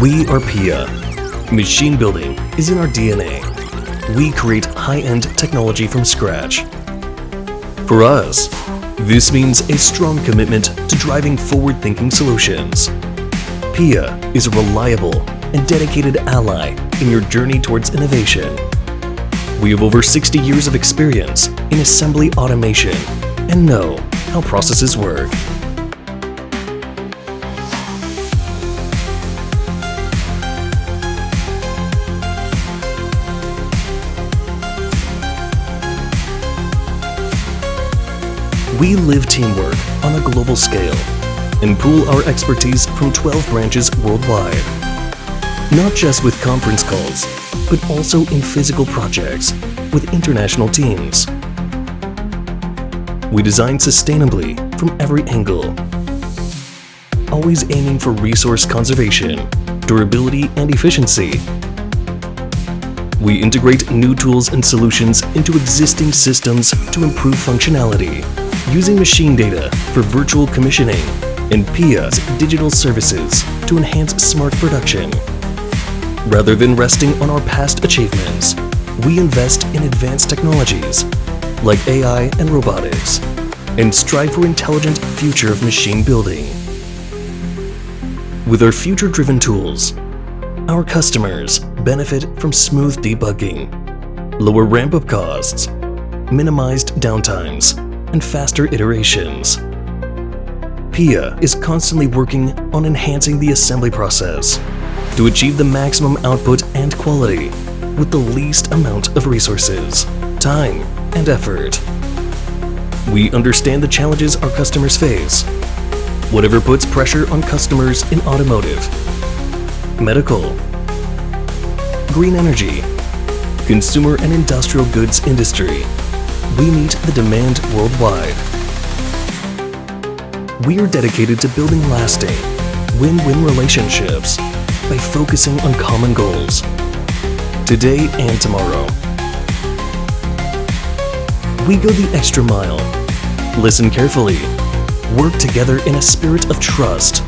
We are PIA. Machine building is in our DNA. We create high-end technology from scratch. For us, this means a strong commitment to driving forward-thinking solutions. PIA is a reliable and dedicated ally in your journey towards innovation. We have over 60 years of experience in assembly automation and know how processes work. We live teamwork on a global scale and pool our expertise from 12 branches worldwide. Not just with conference calls, but also in physical projects with international teams. We design sustainably from every angle, always aiming for resource conservation, durability, and efficiency. We integrate new tools and solutions into existing systems to improve functionality, using machine data for virtual commissioning and PIA's digital services to enhance smart production. Rather than resting on our past achievements, we invest in advanced technologies like AI and robotics and strive for intelligent future of machine building. With our future-driven tools, our customers benefit from smooth debugging, lower ramp-up costs, minimized downtimes, and faster iterations. PIA is constantly working on enhancing the assembly process to achieve the maximum output and quality with the least amount of resources, time, and effort. We understand the challenges our customers face, whatever puts pressure on customers in automotive, medical, green energy, consumer and industrial goods industry. We meet the demand worldwide. We are dedicated to building lasting, win-win relationships by focusing on common goals, today and tomorrow. We go the extra mile, listen carefully, work together in a spirit of trust,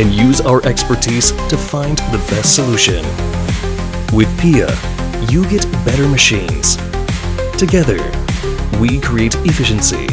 and use our expertise to find the best solution. With PIA, you get better machines. Together, we create efficiency.